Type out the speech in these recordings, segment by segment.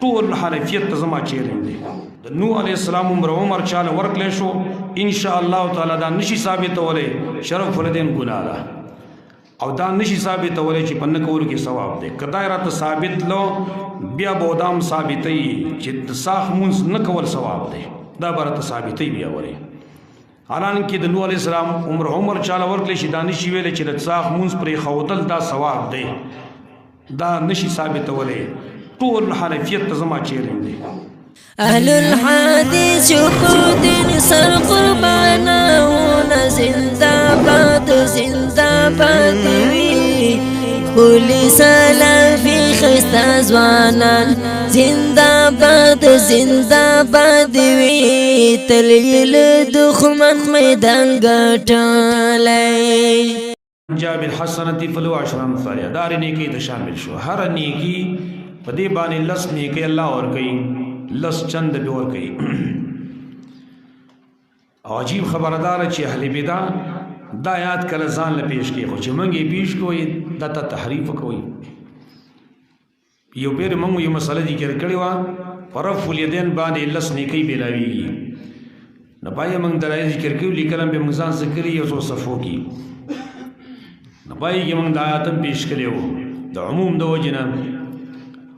ټول حنفیت ته زما چیلنج دی د نوح علیه السلام عمر چاله ورکړی شو ان شاء الله تعالی دا نشي ثابتولی شرف الدین ګناه ده او دا نشي ثابتولی چې په نه کولو کې ثواب دی که دا راته ثابت لو بیا به دا هم ثابتوي چې د ساخ مونځ نه کول ثواب دی دا به راته ثابتوي بیا ولې حالانکه د نوح علیه السلام عمر چاله ورکړی شي دا نشي ویلی چې د ساخ مونځ پرې ښودل دا ثواب دی دا نشي ثابتولی ټول حنفیت ته زما چیلنج دی اهل الحديث شهود سر قربانون زنده باد وی کلی سلفی خسته زوانان زنده باد وی تلیل دخمن میدان گټلی جاء بالحسنة فله عشر امثالها دار نیکی ته شامل شو هر نیکی په دې باندې لس نیکی الله اور کوي لس چند به اور کوي عجیب خبردار چې اهل بدع دا آیات کله ځان له پیش کوي خو چې موږ یې پیش کوی دا ته تحریف کوي یو پیر موږ یو مسله ذکر کړې و رفع الیدین باندې لس نیکی بلاویږي نه پای موږ درای ذکر کوي لیکل به موږ ځان ذکر یو څو صفو کې نه پای کې موږ دا آیات پیش کړو د عموم د وجنه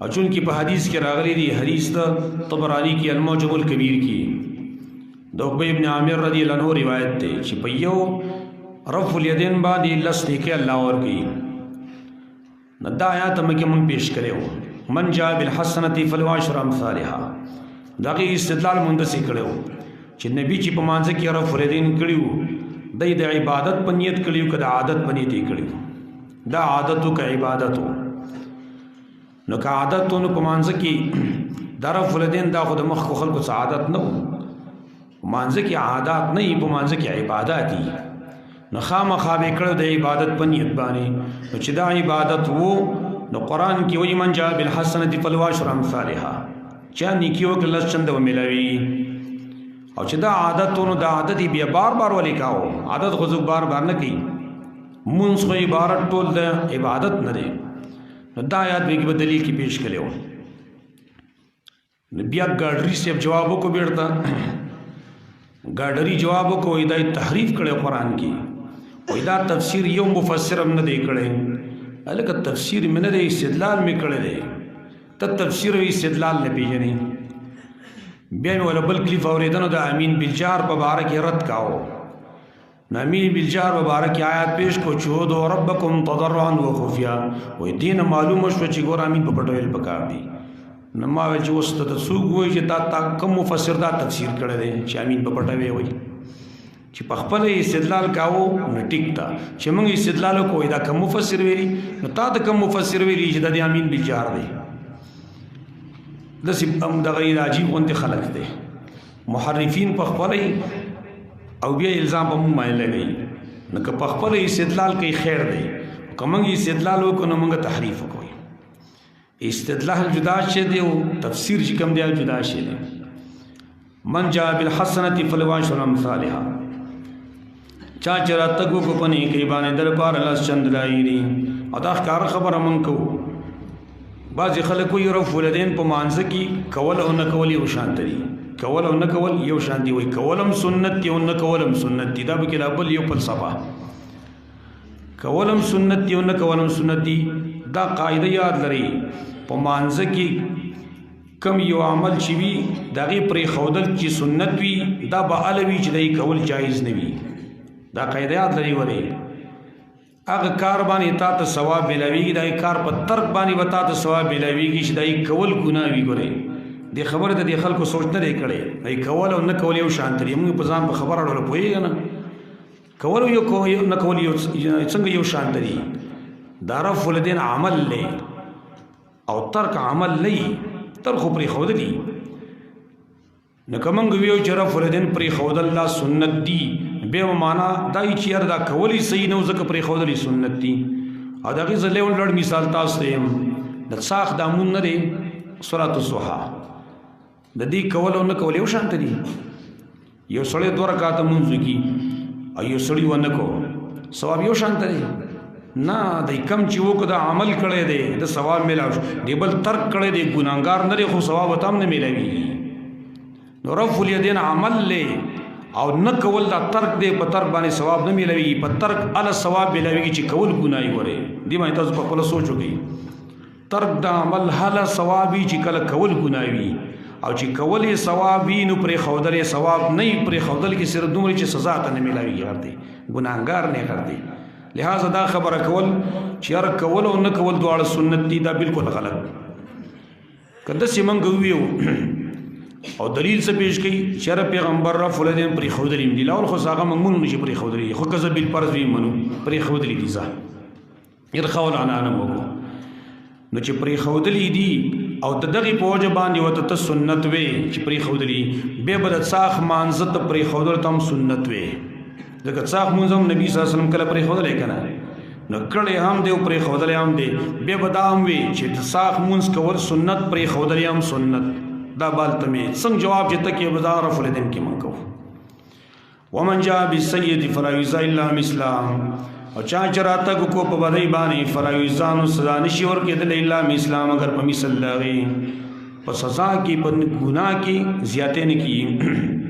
او چونکہ په حدیث کې راغلی دی حدیث د طبرانی کی المعجم الکبیر کی د عقبہ ابن عامر رضی اللہ عنہ روایت دی چې په یو رفع الیدین باندې لس نیکی الله اور کی نو دا آیات موږ پیش کړو من جاء بالحسنة فله عشر امثالها دغه استدلال مونږ څه کړو چې نبی چې په مانځ کې رفع الیدین کړیو د عبادت په نیت کړیو کده عادت په نیت کړیو دا عادت او عبادت نو که عادت تو نو په مانځ کې د رفع الیدین دا خو د مخ خلکو عادت نه مانځ کې عادت نه په مانځ کې عبادت دي نو خامخا به کړو د عبادت په نیت باندې نو چې دا عبادت وو نو قرآن کې وایي من جاء بالحسنة فله عشر امثالها چا نیکی وکړه لس چنده ومیلاوي او چې دا عادت نو دا عادت بیا بار بار ولې کاو عادت خو بار بار نه کوي مونږ خو عبارت ټول د عبادت نه دی نو دا آیات به کې دلیل کې پیش کړو بیا ګاډری سے جواب کو بیرته ګاډری جواب کو دا تحریف کړو قرآن کې وای دا تفسیر یو مفسر هم نه دی کړی الکه تفسیر من نه استدلال می کړی دی ته تفسیر او استدلال نه پیژنې بیا ولا بل کلیف اوریدنو د امین بالجار په باره کې رد کاو امین بالجار په باره کې آیات پیش کو چودو ربکم تضرعا وخفیا وای دین معلومه شو چې ګور امین په پټویل پکار دی نو ما وی چې اوس ته څوک وای چې تا کوم مفسر دا تفسیر کړی دی چې امین په پټوي وای چې په خپل استدلال کاوه نو ټیک تا چې موږ استدلال کوو دا کوم مفسر ویلي نو تا د کوم مفسر ویلي چې د امین بالجار دی د سیم د غیر عجیب اونته خلق دی محرفین په خپل او بیا الزام په موږ باندې لګي نو که په خپل استدلال کوي خیر دی کوم استدلال وکړو نو موږ تحریف کوي استدلال جدا شه دی او تفسیر چې کوم دی جدا شه دی من جاء بالحسنة فله عشر امثالها چا چرا تګو کو پنی کې باندې دربار الله چند رايري ادا ښکار خبره مونږ کو بعض خلک وي رفع الیدین په مانځ کې کول او نه کول یو شان دي کول او نه کول یو شان دي وي کولم سنت دی او نه کولم سنت دي دا به کې بل یو فلسفه کولم سنت دی او نه کولم سنت دي دا قاعده یاد لري په مانځ کې کم یو عمل چې وي دغه پرې خودل چې سنت وي دا به الوی چې دای کول جایز نه وي دا قاعده یاد لري وره هغه کار باندې تا ته ثواب ملويږي دا کار په ترک باندې وتا ته ثواب ملويږي چې دای کول ګناه وي ګوره دې خبره ته د خلکو سوچ نه لري کړي دای کول او نه کول یو شان دي موږ په ځان په خبره اړول پوي نه کول یو کو نه کول یو څنګه یو شان دي دا رفع الیدین عمل لې او ترک عمل لې ترخو پرې خود دي نو کومنګ ویو چې رفع الیدین پرې خود الله سنت دي به معنا دای چې دا کولی صحیح نو ځکه پرې خود لري سنت دي او دا غي زله ولړ مثال تاسو ته د ساخ دامون نه دي سورۃ الضحى د دې کول او نه کول یو شانت دي یو سړی 2 رکعات مونږ کی او یو سړی ونه کو ثواب یو شانت دي نه دی کم چې وکړه د عمل کړی دی د ثواب میلاو شو دی بل ترک کړی دی ګناهګار نه دی خو ثواب ورته هم نه میلاویږي نو رفع الیدین عمل دی او نه کول دا ترک دی په ترک باندې ثواب نه میلاویږي په ترک اله ثواب میلاویږي چې کول ګناه وره دی باندې تاسو په خپل سوچ وکړئ ترک د عمل هله ثوابي چې کله کول ګناه وي او چې کول یې ثواب وي نو پرې ښودل یې ثواب نه وي پرې ښودل کې صرف دومره چې سزا ته نه میلاویږي غردي ګناهګار نه غردي لہذا دا خبره کول چې هر کول او نه کول دواړه سنت دي دا بالکل غلط که داسې موږ وویو او دلیل څه پیش کړي چې هر پیغمبر رفع الیدین پرې ښودلي دي لاول خو هغه موږ مونږ نشي پرې ښودلي خو که زه بالفرض وي منو پرې ښودلي دي ځه ارخول عنانه وکړو نو چې پرې ښودلي دي او د دغې په وجه باندې ورته ته سنت وې چې پرې ښودلي بیا به د څاښ مانځه ته پرې ښودلو ته هم سنت وې ځکه څاښ مونځ هم نبي صلی الله علیه وسلم کله پرې ښودلی که نه نو کړی هم دی او پرې ښودلی هم دی بیا به دا هم وي چې د څاښ مونځ کول سنت پرې ښودلی هم سنت دا بالته مې څنګه جواب چې ته کې به دا رفع الیدین کې مونږ کوو ومن جاء بالسیئة فلا یجزی الا مثلها او چا چې راتګ کو په بدۍ باندې فلا یجزی نو سزا نشي ورکېدلی الا مثلها مگر په مثل د هغې په سزا کې په ګناه کې زیاتې نه کېږي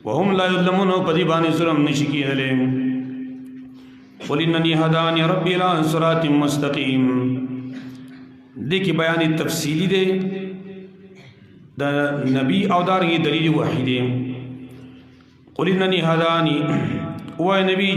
وهم لا یظلمون او په دې باندې ظلم نشي کېدلی قل انني هداني ربي الى صراط مستقيم دې کې بیان تفصیلی دی د نبی او دارنګه دلیل وحی دی قل انني هداني او نبی